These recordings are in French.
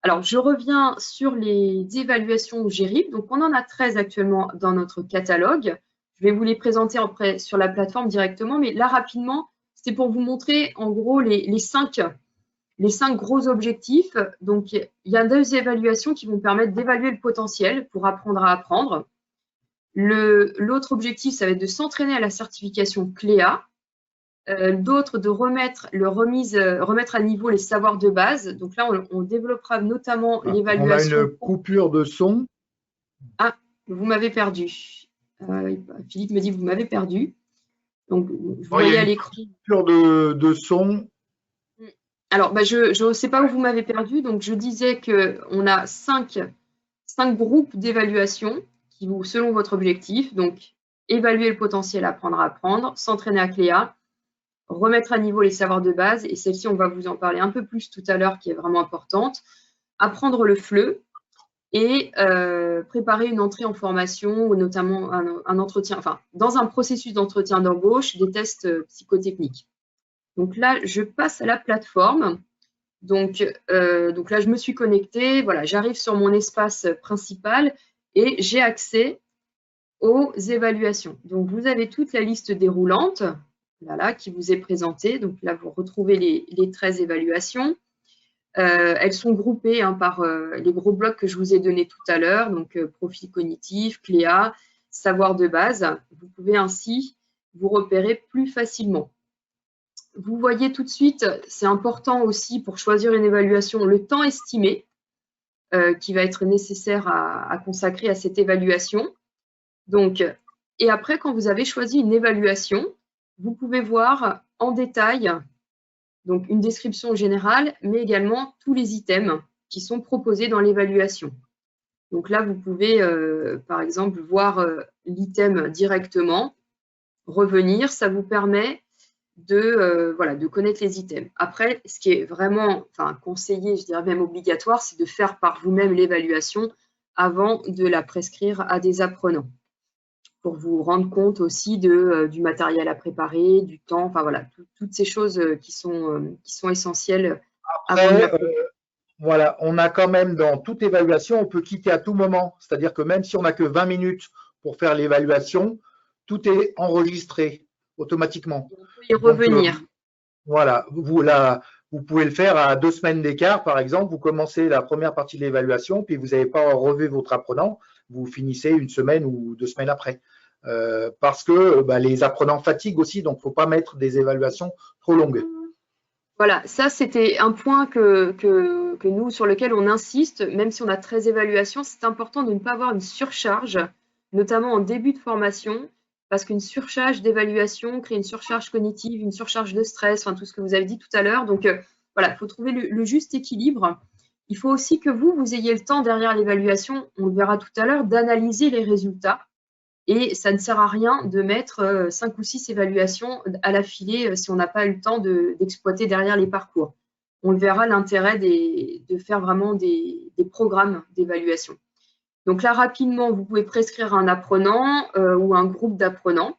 Alors, je reviens sur les évaluations GRIP. Donc, on en a 13 actuellement dans notre catalogue. Je vais vous les présenter après sur la plateforme directement, mais là, rapidement, c'est pour vous montrer en gros les cinq gros objectifs. Donc, il y a 2 évaluations qui vont permettre d'évaluer le potentiel pour apprendre à apprendre. L'autre objectif, ça va être de s'entraîner à la certification CLEA. D'autres de remettre à niveau les savoirs de base. Donc là, on développera notamment l'évaluation. On a une coupure de son. Ah, vous m'avez perdu. Philippe me dit que vous m'avez perdu. Donc, je voyais à l'écran. Coupure de son. Alors, je ne sais pas où vous m'avez perdu. Donc, je disais qu'on a 5 groupes d'évaluation qui vous, selon votre objectif. Donc, évaluer le potentiel, apprendre à apprendre, s'entraîner à CLEA, remettre à niveau les savoirs de base, et celle-ci, on va vous en parler un peu plus tout à l'heure, qui est vraiment importante, apprendre le FLE et préparer une entrée en formation, ou notamment un entretien, enfin, dans un processus d'entretien d'embauche, des tests psychotechniques. Donc là, je passe à la plateforme. Donc là, je me suis connectée, voilà, j'arrive sur mon espace principal et j'ai accès aux évaluations. Donc, vous avez toute la liste déroulante, là, qui vous est présentée. Donc là, vous retrouvez les 13 évaluations. Elles sont groupées par les gros blocs que je vous ai donnés tout à l'heure, donc profil cognitif, CLEA, savoir de base. Vous pouvez ainsi vous repérer plus facilement. Vous voyez tout de suite, c'est important aussi pour choisir une évaluation, le temps estimé qui va être nécessaire à consacrer à cette évaluation. Donc, et après, quand vous avez choisi une évaluation, vous pouvez voir en détail donc une description générale, mais également tous les items qui sont proposés dans l'évaluation. Donc là, vous pouvez, par exemple, voir l'item directement, revenir, ça vous permet de connaître les items. Après, ce qui est vraiment conseillé, je dirais même obligatoire, c'est de faire par vous-même l'évaluation avant de la prescrire à des apprenants, pour vous rendre compte aussi du matériel à préparer, du temps, enfin voilà, toutes ces choses qui sont essentielles. Après, voilà, on a quand même dans toute évaluation, on peut quitter à tout moment. C'est-à-dire que même si on n'a que 20 minutes pour faire l'évaluation, tout est enregistré automatiquement. On peut y revenir. Donc, voilà, vous pouvez le faire à 2 semaines d'écart, par exemple. Vous commencez la première partie de l'évaluation, puis vous n'avez pas revu votre apprenant, vous finissez 1 semaine ou 2 semaines après. Parce que les apprenants fatiguent aussi, donc il ne faut pas mettre des évaluations trop longues. Voilà, ça c'était un point que nous, sur lequel on insiste, même si on a 13 évaluations, c'est important de ne pas avoir une surcharge, notamment en début de formation, parce qu'une surcharge d'évaluation crée une surcharge cognitive, une surcharge de stress, enfin tout ce que vous avez dit tout à l'heure. Donc voilà, il faut trouver le juste équilibre. Il faut aussi que vous ayez le temps derrière l'évaluation, on le verra tout à l'heure, d'analyser les résultats. Et ça ne sert à rien de mettre 5 ou 6 évaluations à l'affilée si on n'a pas eu le temps d'exploiter derrière les parcours. On le verra, l'intérêt de faire vraiment des programmes d'évaluation. Donc là, rapidement, vous pouvez prescrire un apprenant ou un groupe d'apprenants.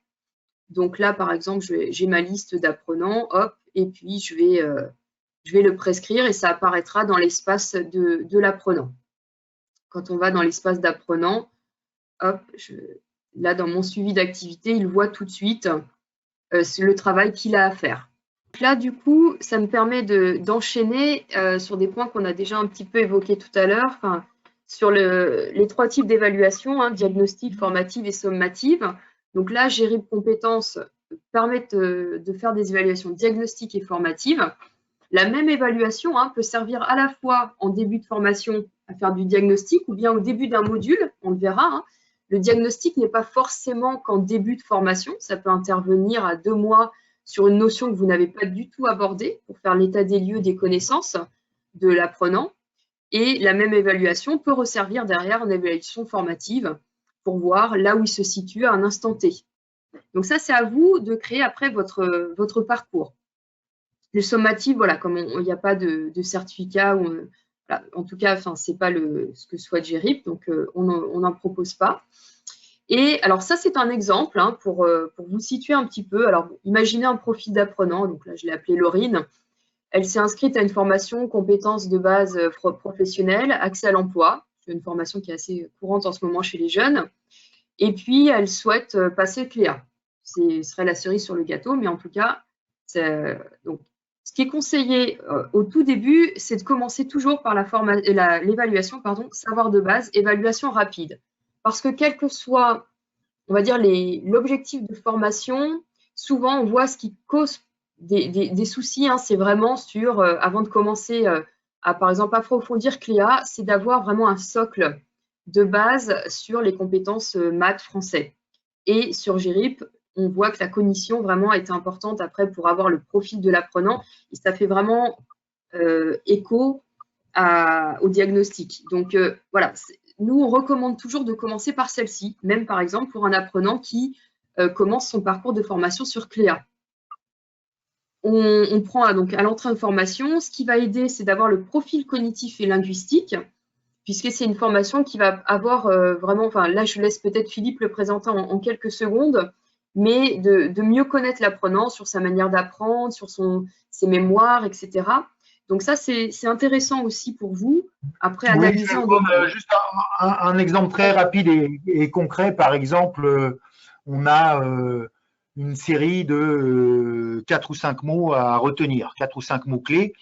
Donc là, par exemple, j'ai ma liste d'apprenants, hop, et puis je vais le prescrire et ça apparaîtra dans l'espace de l'apprenant. Quand on va dans l'espace d'apprenant, hop, là, dans mon suivi d'activité, il voit tout de suite le travail qu'il a à faire. Donc là, du coup, ça me permet d'enchaîner sur des points qu'on a déjà un petit peu évoqués tout à l'heure, sur les 3 types d'évaluation, diagnostic, formative et sommative. Donc là, GRIP compétences permettent de faire des évaluations diagnostiques et formatives. La même évaluation peut servir à la fois en début de formation à faire du diagnostic ou bien au début d'un module, on le verra. Le diagnostic n'est pas forcément qu'en début de formation, ça peut intervenir à 2 mois sur une notion que vous n'avez pas du tout abordée pour faire l'état des lieux des connaissances de l'apprenant. Et la même évaluation peut resservir derrière en évaluation formative pour voir là où il se situe à un instant T. Donc ça, c'est à vous de créer après votre parcours. Le sommatif, voilà, comme il n'y a pas de certificat voilà, en tout cas, enfin, c'est pas ce que souhaite GRIP, donc on n'en propose pas. Et alors ça, c'est un exemple hein, pour vous situer un petit peu. Alors, imaginez un profil d'apprenant, donc là, je l'ai appelée Laurine. Elle s'est inscrite à une formation compétences de base professionnelle, accès à l'emploi. C'est une formation qui est assez courante en ce moment chez les jeunes. Et puis, elle souhaite passer le CLEA. Ce serait la cerise sur le gâteau, mais en tout cas, donc, ce qui est conseillé au tout début, c'est de commencer toujours par l'évaluation, savoir de base, évaluation rapide. Parce que quel que soit, on va dire, l'objectif de formation, souvent on voit ce qui cause des soucis, hein, c'est vraiment sur, avant de commencer à, par exemple, approfondir CLEA, c'est d'avoir vraiment un socle de base sur les compétences maths français. Et sur GRIP, on voit que la cognition vraiment est importante après pour avoir le profil de l'apprenant. Et ça fait vraiment écho au diagnostic. Donc voilà, nous, on recommande toujours de commencer par celle-ci, même par exemple pour un apprenant qui commence son parcours de formation sur CLEA. On prend donc à l'entrée de formation, ce qui va aider, c'est d'avoir le profil cognitif et linguistique, puisque c'est une formation qui va avoir vraiment, enfin là, je laisse peut-être Philippe le présenter en quelques secondes, mais de mieux connaître l'apprenant sur sa manière d'apprendre, sur ses mémoires, etc. Donc ça, c'est intéressant aussi pour vous, après analyser en détail. Juste un exemple très rapide et concret, par exemple, on a une série de 4 ou 5 mots à retenir, 4 ou 5 mots clés,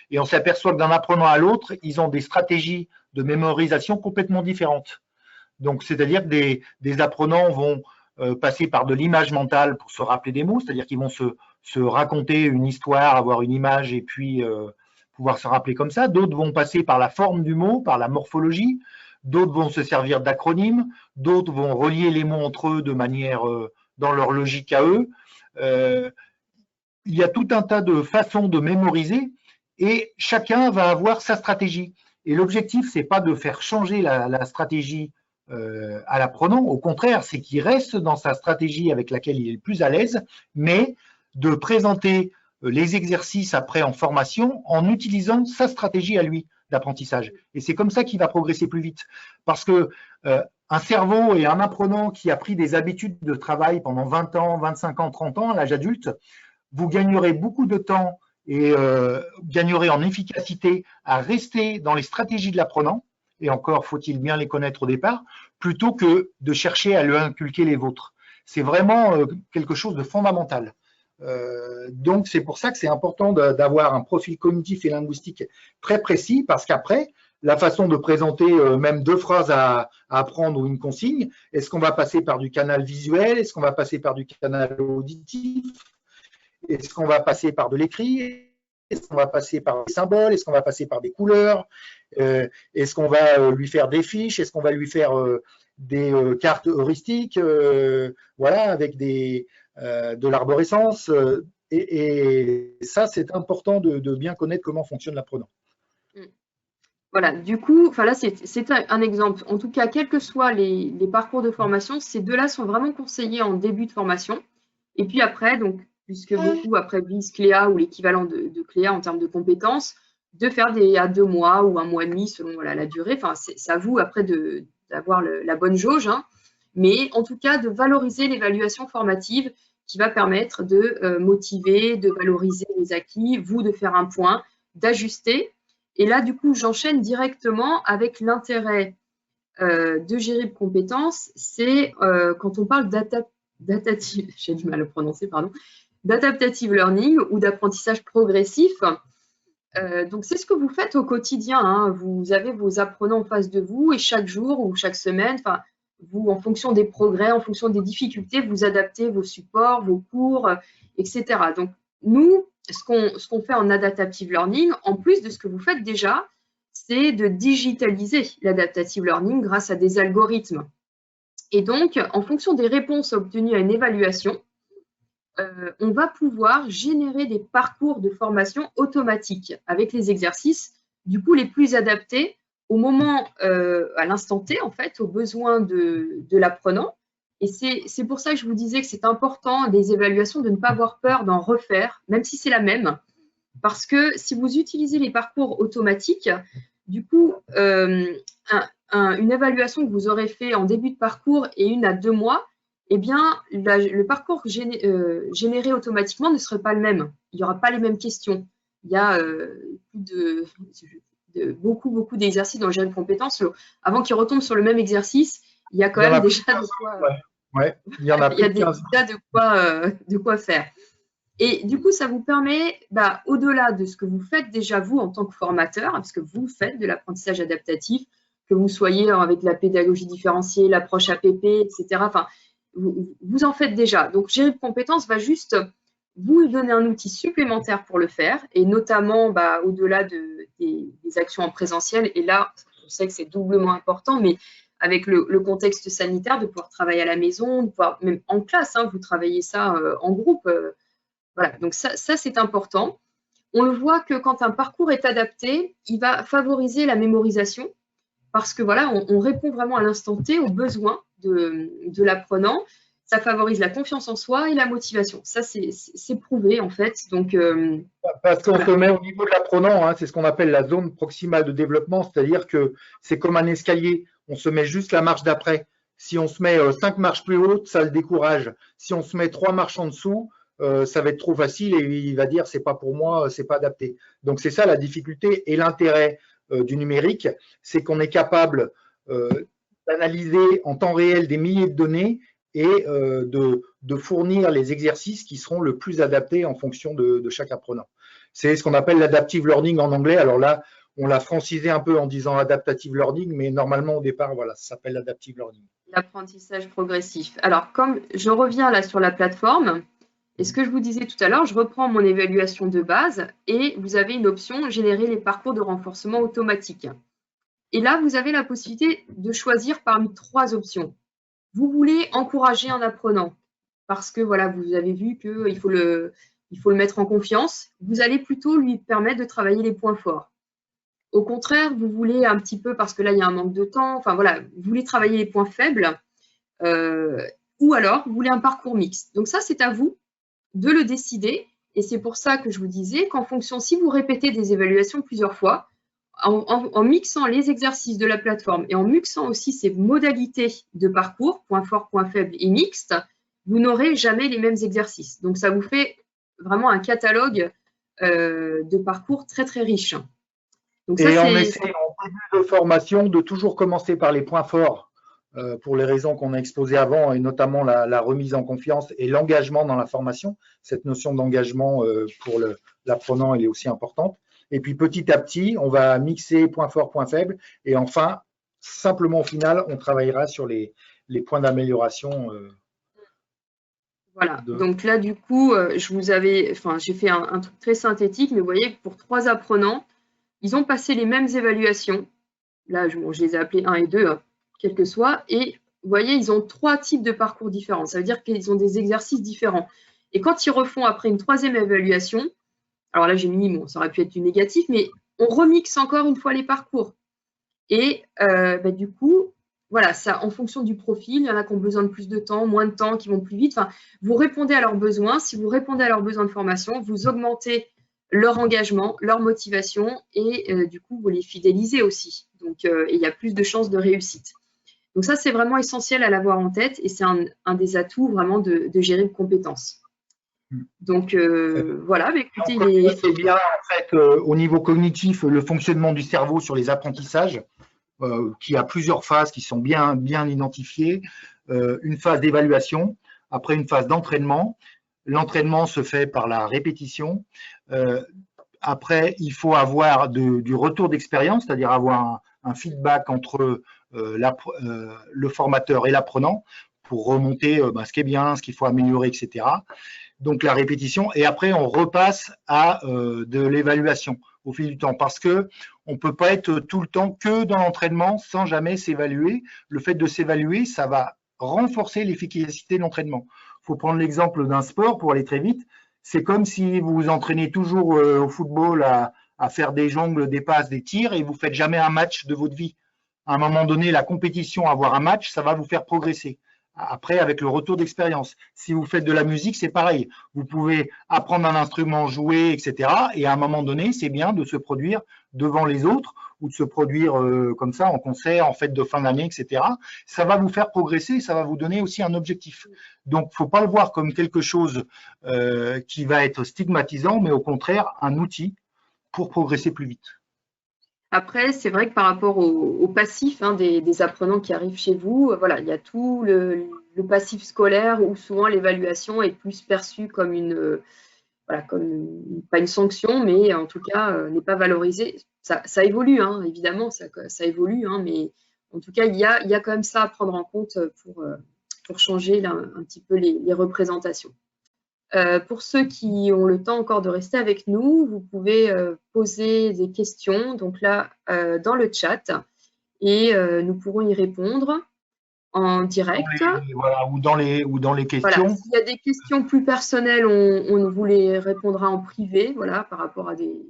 et on s'aperçoit que d'un apprenant à l'autre, ils ont des stratégies de mémorisation complètement différentes. Donc, c'est-à-dire que des apprenants vont passer par de l'image mentale pour se rappeler des mots, c'est-à-dire qu'ils vont se raconter une histoire, avoir une image et puis pouvoir se rappeler comme ça. D'autres vont passer par la forme du mot, par la morphologie. D'autres vont se servir d'acronymes. D'autres vont relier les mots entre eux de manière dans leur logique à eux. Il y a tout un tas de façons de mémoriser et chacun va avoir sa stratégie. Et l'objectif, c'est pas de faire changer la stratégie à l'apprenant. Au contraire, c'est qu'il reste dans sa stratégie avec laquelle il est le plus à l'aise, mais de présenter les exercices après en formation en utilisant sa stratégie à lui d'apprentissage. Et c'est comme ça qu'il va progresser plus vite. Parce que un cerveau et un apprenant qui a pris des habitudes de travail pendant 20 ans, 25 ans, 30 ans à l'âge adulte, vous gagnerez beaucoup de temps et gagnerez en efficacité à rester dans les stratégies de l'apprenant, et encore faut-il bien les connaître au départ, plutôt que de chercher à lui inculquer les vôtres. C'est vraiment quelque chose de fondamental. Donc c'est pour ça que c'est important d'avoir un profil cognitif et linguistique très précis, parce qu'après, la façon de présenter même 2 phrases à apprendre ou une consigne, est-ce qu'on va passer par du canal visuel, est-ce qu'on va passer par du canal auditif, est-ce qu'on va passer par de l'écrit, est-ce qu'on va passer par des symboles, est-ce qu'on va passer par des couleurs, est-ce qu'on va lui faire des fiches, est-ce qu'on va lui faire des cartes heuristiques, voilà, avec de l'arborescence, et ça, c'est important de bien connaître comment fonctionne l'apprenant. Voilà, du coup, enfin là, c'est un exemple. En tout cas, quels que soient les parcours de formation, ces deux-là sont vraiment conseillés en début de formation. Et puis après, donc, puisque beaucoup après visent CLEA ou l'équivalent de CLEA en termes de compétences, de faire à 2 mois ou 1 mois et demi selon voilà, la durée. Enfin, c'est à vous après d'avoir la bonne jauge, hein. Mais en tout cas, de valoriser l'évaluation formative qui va permettre de motiver, de valoriser les acquis, vous de faire un point, d'ajuster. Et là, du coup, j'enchaîne directement avec l'intérêt de GRIP compétences. C'est quand on parle d'adaptative, j'ai du mal à le prononcer, pardon, d'adaptative learning ou d'apprentissage progressif. Donc, c'est ce que vous faites au quotidien, hein. Vous avez vos apprenants en face de vous et chaque jour ou chaque semaine, enfin, vous, en fonction des progrès, en fonction des difficultés, vous adaptez vos supports, vos cours, etc. Donc, nous, ce qu'on fait en adaptative learning, en plus de ce que vous faites déjà, c'est de digitaliser l'adaptative learning grâce à des algorithmes. Et donc, en fonction des réponses obtenues à une évaluation, on va pouvoir générer des parcours de formation automatiques avec les exercices, du coup, les plus adaptés au moment, à l'instant T, en fait, aux besoins de l'apprenant. Et c'est pour ça que je vous disais que c'est important, des évaluations, de ne pas avoir peur d'en refaire, même si c'est la même. Parce que si vous utilisez les parcours automatiques, Du coup, une évaluation que vous aurez fait en début de parcours et une à 2 mois, eh bien, le parcours généré automatiquement ne serait pas le même. Il n'y aura pas les mêmes questions. Il y a beaucoup d'exercices dans le gérer de compétences. Avant qu'ils retombent sur le même exercice, il y a quand même déjà de quoi, il y en a il y a déjà de quoi faire. Et du coup, ça vous permet, au-delà de ce que vous faites déjà vous en tant que formateur, parce que vous faites de l'apprentissage adaptatif, que vous soyez avec la pédagogie différenciée, l'approche APP, etc. Enfin, vous en faites déjà. Donc, gérer de compétences va juste vous donner un outil supplémentaire pour le faire, et notamment au-delà des actions en présentiel. Et là, je sais que c'est doublement important, mais avec le contexte sanitaire, de pouvoir travailler à la maison, de pouvoir, même en classe, vous travaillez ça en groupe. Voilà, donc ça c'est important. On le voit que quand un parcours est adapté, il va favoriser la mémorisation parce que voilà, on répond vraiment à l'instant T aux besoins de l'apprenant. Ça favorise la confiance en soi et la motivation. Ça, c'est prouvé en fait. Donc, parce qu'on se met au niveau de l'apprenant, c'est ce qu'on appelle la zone proximale de développement, c'est-à-dire que c'est comme un escalier. On se met juste la marche d'après. Si on se met 5 marches plus hautes, ça le décourage. Si on se met 3 marches en dessous, ça va être trop facile et il va dire c'est pas pour moi, c'est pas adapté. Donc c'est ça la difficulté et l'intérêt du numérique, c'est qu'on est capable d'analyser en temps réel des milliers de données et de fournir les exercices qui seront le plus adaptés en fonction de chaque apprenant. C'est ce qu'on appelle l'adaptive learning en anglais. Alors là, on l'a francisé un peu en disant adaptative learning, mais normalement au départ, voilà, ça s'appelle l'adaptive learning. L'apprentissage progressif. Alors, comme je reviens là sur la plateforme, et ce que je vous disais tout à l'heure, je reprends mon évaluation de base et vous avez une option « Générer les parcours de renforcement automatique ». Et là, vous avez la possibilité de choisir parmi 3 options. Vous voulez encourager un apprenant parce que voilà, vous avez vu qu'il faut le mettre en confiance. Vous allez plutôt lui permettre de travailler les points forts. Au contraire, vous voulez un petit peu, parce que là, il y a un manque de temps, enfin voilà, vous voulez travailler les points faibles ou alors vous voulez un parcours mixte. Donc ça, c'est à vous de le décider. Et c'est pour ça que je vous disais qu'en fonction, si vous répétez des évaluations plusieurs fois, en mixant les exercices de la plateforme et en mixant aussi ces modalités de parcours, points forts, points faibles et mixtes, vous n'aurez jamais les mêmes exercices. Donc, ça vous fait vraiment un catalogue de parcours très, très riche. Donc, ça, et on essaie en début de formation de toujours commencer par les points forts pour les raisons qu'on a exposées avant, et notamment la remise en confiance et l'engagement dans la formation. Cette notion d'engagement pour l'apprenant, elle est aussi importante. Et puis petit à petit, on va mixer points forts, points faibles. Et enfin, simplement au final, on travaillera sur les points d'amélioration. Voilà. Donc là, du coup, j'ai fait un truc très synthétique, mais vous voyez que pour 3 apprenants, ils ont passé les mêmes évaluations. Là, je les ai appelés 1 et 2, quel que soit. Et vous voyez, ils ont 3 types de parcours différents. Ça veut dire qu'ils ont des exercices différents. Et quand ils refont après une 3e évaluation, alors là, j'ai mis, bon, ça aurait pu être du négatif, mais on remixe encore une fois les parcours. Et du coup, voilà, ça, en fonction du profil, il y en a qui ont besoin de plus de temps, moins de temps, qui vont plus vite. Enfin, vous répondez à leurs besoins. Si vous répondez à leurs besoins de formation, vous augmentez leur engagement, leur motivation et du coup, vous les fidélisez aussi. Donc, il y a plus de chances de réussite. Donc ça, c'est vraiment essentiel à l'avoir en tête et c'est un des atouts vraiment de gérer de compétences. Donc voilà, écoutez, c'est bien en fait au niveau cognitif le fonctionnement du cerveau sur les apprentissages, qui a plusieurs phases qui sont bien identifiées. Une phase d'évaluation, après une phase d'entraînement. L'entraînement se fait par la répétition. Après, il faut avoir du retour d'expérience, c'est-à-dire avoir un feedback entre le formateur et l'apprenant pour remonter ce qui est bien, ce qu'il faut améliorer, etc. Donc la répétition, et après on repasse à de l'évaluation au fil du temps, parce que on peut pas être tout le temps que dans l'entraînement sans jamais s'évaluer. Le fait de s'évaluer, ça va renforcer l'efficacité de l'entraînement. Il faut prendre l'exemple d'un sport pour aller très vite. C'est comme si vous vous entraînez toujours au football à faire des jongles, des passes, des tirs, et vous faites jamais un match de votre vie. À un moment donné, la compétition, avoir un match, ça va vous faire progresser. Après, avec le retour d'expérience. Si vous faites de la musique, c'est pareil. Vous pouvez apprendre un instrument, jouer, etc. Et à un moment donné, c'est bien de se produire devant les autres ou de se produire comme ça en concert, en fête de fin d'année, etc. Ça va vous faire progresser, ça va vous donner aussi un objectif. Donc, faut pas le voir comme quelque chose qui va être stigmatisant, mais au contraire, un outil pour progresser plus vite. Après, c'est vrai que par rapport au passif des apprenants qui arrivent chez vous, voilà, il y a tout le passif scolaire où souvent l'évaluation est plus perçue comme voilà, pas une sanction, mais en tout cas n'est pas valorisée. Ça évolue, évidemment, ça évolue, mais en tout cas, il y a quand même ça à prendre en compte pour changer là, un petit peu les représentations. Pour ceux qui ont le temps encore de rester avec nous, vous pouvez poser des questions, donc là, dans le chat, et nous pourrons y répondre en direct. Voilà, ou dans les questions. Voilà, s'il y a des questions plus personnelles, on vous les répondra en privé, voilà, par rapport à des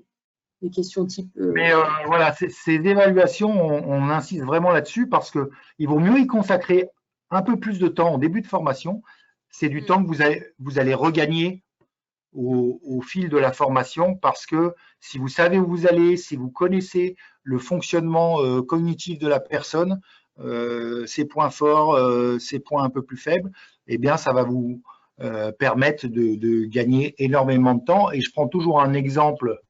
questions type… Mais voilà, ces évaluations, on insiste vraiment là-dessus parce qu'il vaut mieux y consacrer un peu plus de temps en début de formation. C'est du temps que vous allez regagner au fil de la formation parce que si vous savez où vous allez, si vous connaissez le fonctionnement cognitif de la personne, ses points forts, ses points un peu plus faibles, eh bien, ça va vous permettre de gagner énormément de temps. Et je prends toujours un exemple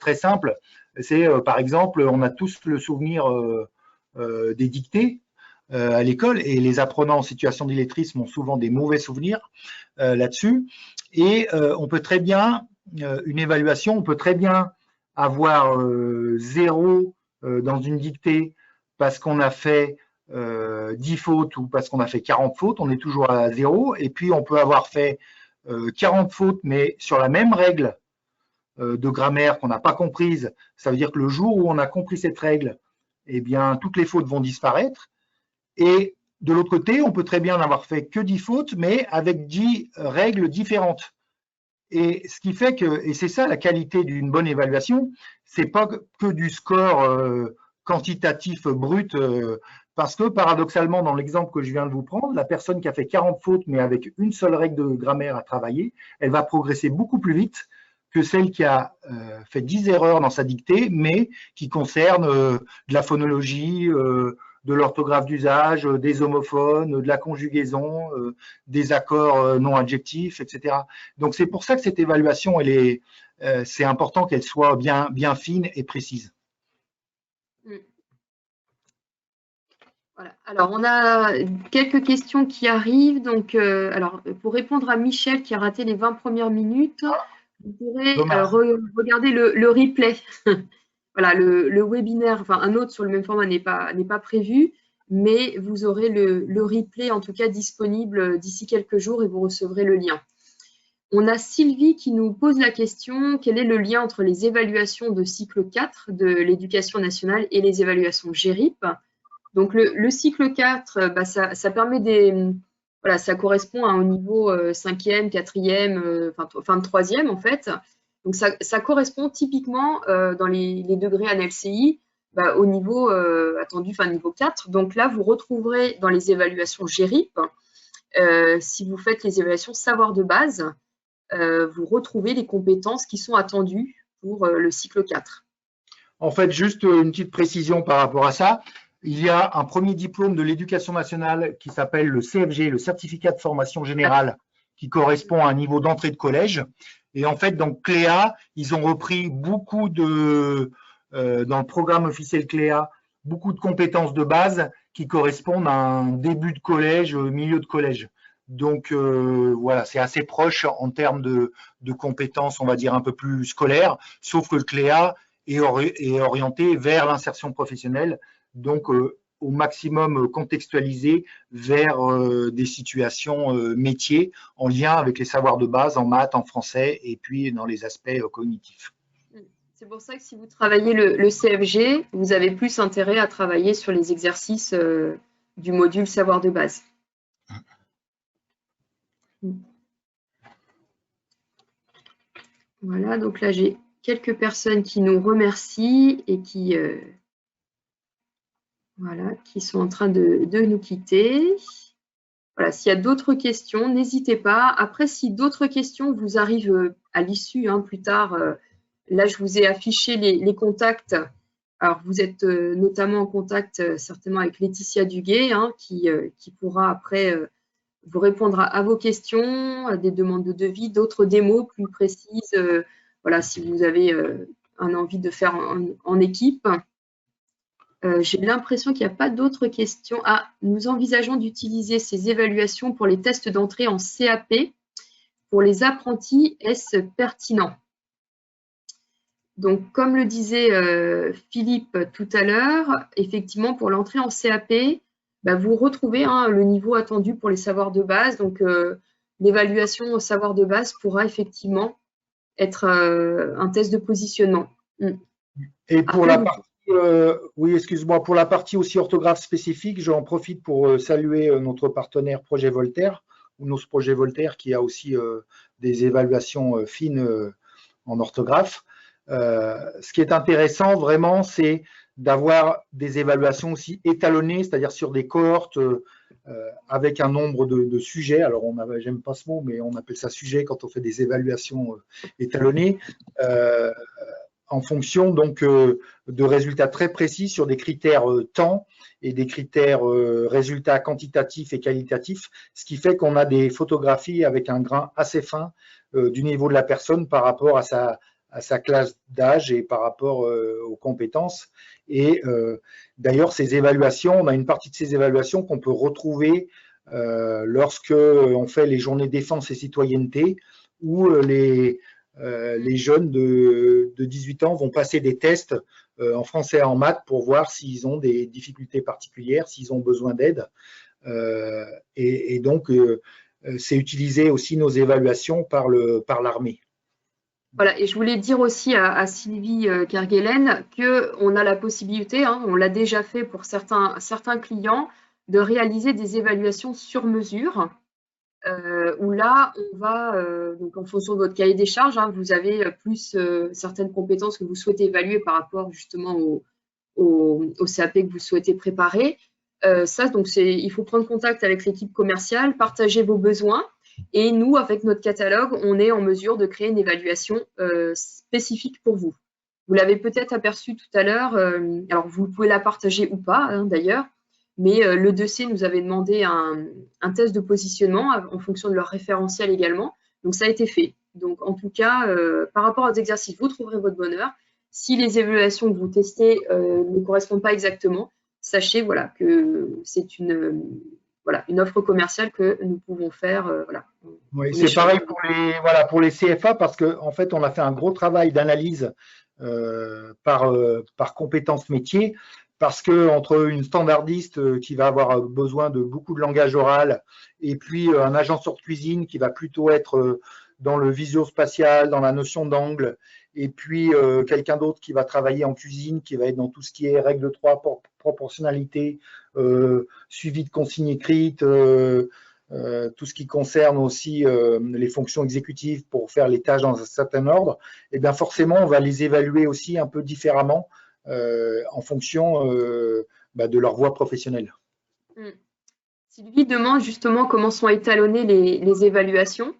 très simple. C'est par exemple, on a tous le souvenir des dictées à l'école et les apprenants en situation d'illettrisme ont souvent des mauvais souvenirs là-dessus. Et on peut très bien, une évaluation, on peut très bien avoir 0 dans une dictée parce qu'on a fait 10 fautes ou parce qu'on a fait 40 fautes, on est toujours à 0. Et puis on peut avoir fait 40 fautes, mais sur la même règle de grammaire qu'on n'a pas comprise. Ça veut dire que le jour où on a compris cette règle, eh bien, toutes les fautes vont disparaître. Et de l'autre côté, on peut très bien n'avoir fait que 10 fautes, mais avec 10 règles différentes. Et ce qui fait que, et c'est ça la qualité d'une bonne évaluation, c'est pas que du score quantitatif brut, parce que paradoxalement, dans l'exemple que je viens de vous prendre, la personne qui a fait 40 fautes, mais avec une seule règle de grammaire à travailler, elle va progresser beaucoup plus vite que celle qui a fait 10 erreurs dans sa dictée, mais qui concerne de la phonologie, de l'orthographe d'usage, des homophones, de la conjugaison, des accords non adjectifs, etc. Donc c'est pour ça que cette évaluation, c'est important qu'elle soit bien fine et précise. Voilà. Alors, on a quelques questions qui arrivent. Donc, alors, pour répondre à Michel qui a raté les 20 premières minutes, vous pourrez regarder le replay. Voilà, le webinaire, enfin un autre sur le même format n'est pas prévu, mais vous aurez le replay en tout cas disponible d'ici quelques jours et vous recevrez le lien. On a Sylvie qui nous pose la question, quel est le lien entre les évaluations de cycle 4 de l'éducation nationale et les évaluations GERIP? Donc le cycle 4, ça permet voilà, ça correspond à un niveau 5e, 4e, fin de 3e en fait. Donc ça correspond typiquement dans les degrés en LCI au niveau attendu, niveau 4. Donc là, vous retrouverez dans les évaluations GERIP, si vous faites les évaluations savoir de base, vous retrouvez les compétences qui sont attendues pour le cycle 4. En fait, juste une petite précision par rapport à ça. Il y a un premier diplôme de l'éducation nationale qui s'appelle le CFG, le certificat de formation générale, qui correspond à un niveau d'entrée de collège. Et en fait, dans Cléa, ils ont repris beaucoup dans le programme officiel Cléa, beaucoup de compétences de base qui correspondent à un début de collège, milieu de collège. Donc voilà, c'est assez proche en termes de compétences, on va dire un peu plus scolaires, sauf que le Cléa est orienté vers l'insertion professionnelle, donc au maximum contextualisé vers des situations métiers en lien avec les savoirs de base en maths, en français et puis dans les aspects cognitifs. C'est pour ça que si vous travaillez le CFG, vous avez plus intérêt à travailler sur les exercices du module savoir de base. Voilà, donc là j'ai quelques personnes qui nous remercient et qui sont en train de nous quitter. Voilà, s'il y a d'autres questions, n'hésitez pas. Après, si d'autres questions vous arrivent à l'issue, plus tard, là, je vous ai affiché les contacts Alors, vous êtes notamment en contact certainement avec Laetitia Duguay, hein, qui pourra après vous répondre à vos questions, à des demandes de devis, d'autres démos plus précises, voilà, si vous avez un envie de faire en équipe. J'ai l'impression qu'il n'y a pas d'autres questions. Ah, nous envisageons d'utiliser ces évaluations pour les tests d'entrée en CAP. Pour les apprentis, est-ce pertinent? Donc, comme le disait Philippe tout à l'heure, effectivement, pour l'entrée en CAP, bah, vous retrouvez hein, le niveau attendu pour les savoirs de base. Donc, l'évaluation au savoir de base pourra effectivement être un test de positionnement. Et pour la partie, oui, excuse-moi, pour la partie aussi orthographe spécifique, j'en profite pour saluer notre partenaire Projet Voltaire, ou notre Projet Voltaire qui a aussi des évaluations fines en orthographe. Ce qui est intéressant vraiment, c'est d'avoir des évaluations aussi étalonnées, c'est-à-dire sur des cohortes avec un nombre de sujets. Alors, j'aime pas ce mot, mais on appelle ça sujet quand on fait des évaluations étalonnées. En fonction donc de résultats très précis sur des critères temps et des critères résultats quantitatifs et qualitatifs, ce qui fait qu'on a des photographies avec un grain assez fin du niveau de la personne par rapport à sa classe d'âge et par rapport aux compétences. Et d'ailleurs, ces évaluations, on a une partie de ces évaluations qu'on peut retrouver lorsque on fait les journées défense et citoyenneté, où les jeunes de 18 ans vont passer des tests en français et en maths pour voir s'ils ont des difficultés particulières, s'ils ont besoin d'aide. Et donc, c'est utilisé aussi nos évaluations par l'armée. Voilà, et je voulais dire aussi à Sylvie Kerguelen qu'on a la possibilité, hein, on l'a déjà fait pour certains clients, de réaliser des évaluations sur mesure. Où là, on va, donc en fonction de votre cahier des charges, hein, vous avez plus certaines compétences que vous souhaitez évaluer par rapport justement au CAP que vous souhaitez préparer. Ça, donc il faut prendre contact avec l'équipe commerciale, partager vos besoins. Et nous, avec notre catalogue, on est en mesure de créer une évaluation spécifique pour vous. Vous l'avez peut-être aperçu tout à l'heure, alors vous pouvez la partager ou pas hein, d'ailleurs, mais le 2C nous avait demandé un test de positionnement en fonction de leur référentiel également. Donc, ça a été fait. Donc, en tout cas, par rapport aux exercices, vous trouverez votre bonheur. Si les évaluations que vous testez ne correspondent pas exactement, sachez voilà, que c'est une offre commerciale que nous pouvons faire. Voilà, oui, c'est pareil pour les CFA parce qu'en fait, on a fait un gros travail d'analyse par compétences métiers. Parce que entre une standardiste qui va avoir besoin de beaucoup de langage oral et puis un agent de cuisine qui va plutôt être dans le visio-spatial, dans la notion d'angle, et puis quelqu'un d'autre qui va travailler en cuisine, qui va être dans tout ce qui est règle de 3, proportionnalité, suivi de consignes écrites, tout ce qui concerne aussi les fonctions exécutives pour faire les tâches dans un certain ordre, et bien forcément, on va les évaluer aussi un peu différemment en fonction de leur voie professionnelle. Sylvie demande justement comment sont étalonnées les évaluations,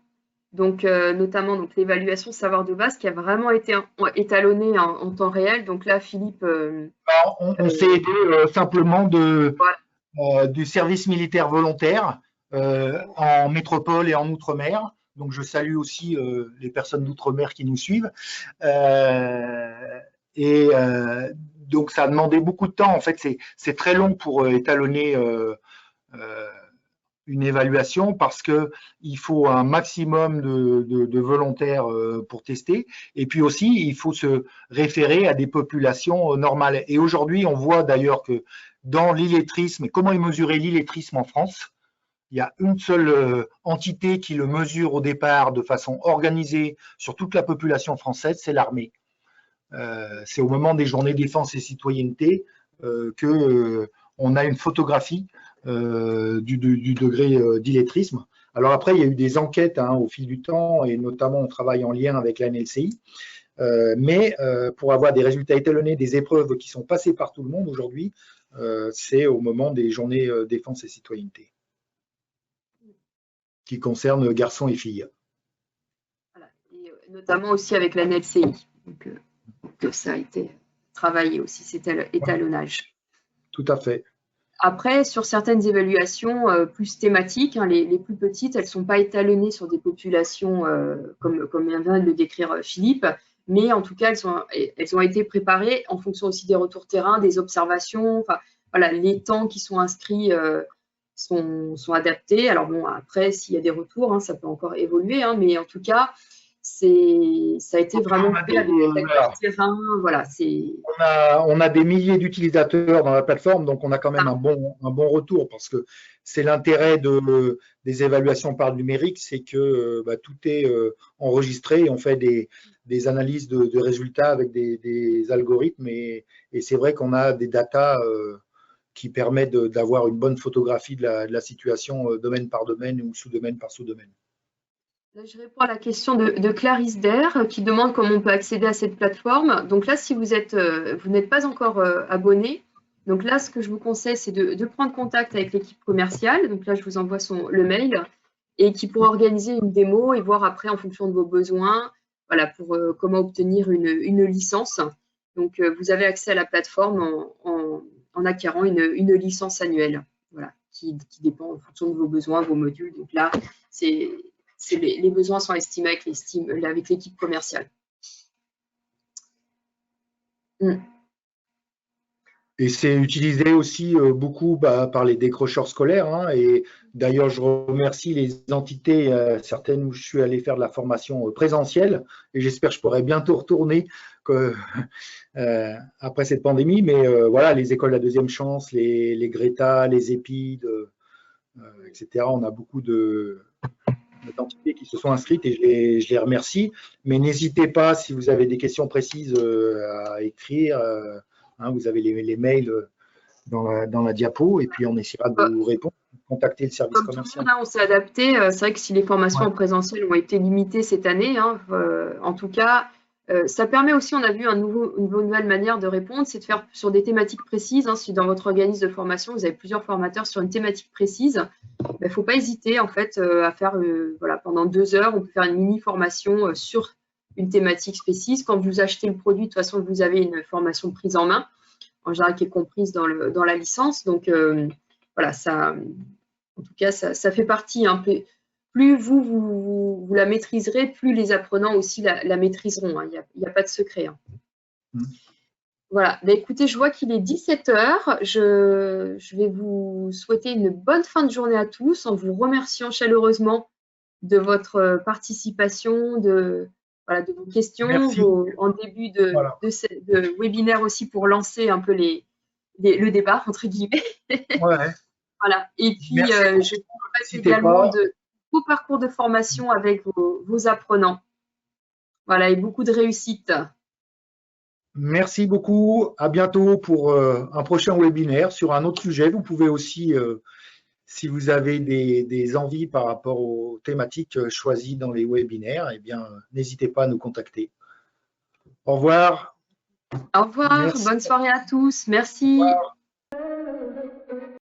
donc notamment donc, l'évaluation savoir de base qui a vraiment été étalonnée en temps réel. Donc là, Philippe… on s'est aidé simplement du service militaire volontaire en métropole et en outre-mer. Donc je salue aussi les personnes d'outre-mer qui nous suivent. Donc ça a demandé beaucoup de temps. En fait, c'est très long pour étalonner une évaluation parce qu'il faut un maximum de volontaires pour tester. Et puis aussi, il faut se référer à des populations normales. Et aujourd'hui, on voit d'ailleurs que dans l'illettrisme, comment est mesuré l'illettrisme en France? Il y a une seule entité qui le mesure au départ de façon organisée sur toute la population française, c'est l'armée. C'est au moment des journées défense et citoyenneté qu'on a une photographie du degré d'illettrisme. Alors après, il y a eu des enquêtes au fil du temps, et notamment on travaille en lien avec la NLCI, mais pour avoir des résultats étalonnés des épreuves qui sont passées par tout le monde aujourd'hui, c'est au moment des journées défense et citoyenneté, qui concernent garçons et filles. Voilà. Et notamment aussi avec la NLCI. Donc, ça a été travailler aussi, cet étalonnage. Tout à fait. Après, sur certaines évaluations plus thématiques, hein, les plus petites, elles ne sont pas étalonnées sur des populations comme vient de le décrire Philippe, mais en tout cas, elles ont été préparées en fonction aussi des retours terrain, des observations. Enfin, voilà, les temps qui sont inscrits sont adaptés. Alors bon, après, s'il y a des retours, hein, ça peut encore évoluer, hein, mais en tout cas, ça a été vraiment fait avec l'acteur terrain. Voilà, on a des milliers d'utilisateurs dans la plateforme, donc on a quand même un bon retour, parce que c'est l'intérêt des évaluations par le numérique, c'est que tout est enregistré et on fait des analyses de résultats avec des algorithmes, et c'est vrai qu'on a des datas qui permettent d'avoir une bonne photographie de la situation domaine par domaine ou sous-domaine par sous-domaine. Là, je réponds à la question de Clarisse Der qui demande comment on peut accéder à cette plateforme. Donc là, si vous n'êtes pas encore abonné, donc là, ce que je vous conseille, c'est de prendre contact avec l'équipe commerciale. Donc là, je vous envoie le mail et qui pourra organiser une démo et voir après en fonction de vos besoins, voilà, pour comment obtenir une licence. Donc, vous avez accès à la plateforme en acquérant une licence annuelle, voilà, qui dépend en fonction de vos besoins, vos modules. Donc là, les besoins sont estimés avec l'équipe commerciale. Et c'est utilisé aussi beaucoup par les décrocheurs scolaires, hein, et d'ailleurs, je remercie les entités, certaines où je suis allé faire de la formation présentielle, et j'espère que je pourrai bientôt retourner après cette pandémie. Mais voilà, les écoles de la deuxième chance, les Greta, les EPID, etc. On a beaucoup d'entités qui se sont inscrites et je les remercie. Mais n'hésitez pas, si vous avez des questions précises, à écrire. Vous avez les mails dans la diapo, et puis on essaiera de vous répondre. Contacter le service commercial. On s'est adapté. C'est vrai que si les formations en présentiel ont été limitées cette année, hein, en tout cas, ça permet aussi, on a vu une nouvelle manière de répondre, c'est de faire sur des thématiques précises. Hein. Si dans votre organisme de formation, vous avez plusieurs formateurs sur une thématique précise, il ne faut pas hésiter en fait à faire, voilà, pendant 2 heures, on peut faire une mini-formation sur une thématique précise. Quand vous achetez le produit, de toute façon, vous avez une formation prise en main, en général qui est comprise dans la licence. Donc, voilà, ça, en tout cas, ça fait partie un peu. Plus vous la maîtriserez, plus les apprenants aussi la maîtriseront. Hein. Il n'y a pas de secret. Hein. Voilà. Ben, écoutez, je vois qu'il est 17 h. Je vais vous souhaiter une bonne fin de journée à tous en vous remerciant chaleureusement de votre participation, de vos questions, en début de webinaire aussi pour lancer un peu le débat, entre guillemets. Ouais. Voilà. Et puis, je vous remercie également de vos parcours de formation avec vos apprenants. Voilà, et beaucoup de réussite. Merci beaucoup. À bientôt pour un prochain webinaire sur un autre sujet. Vous pouvez aussi, si vous avez des envies par rapport aux thématiques choisies dans les webinaires, eh bien, n'hésitez pas à nous contacter. Au revoir. Au revoir. Merci. Bonne soirée à tous. Merci. Au revoir.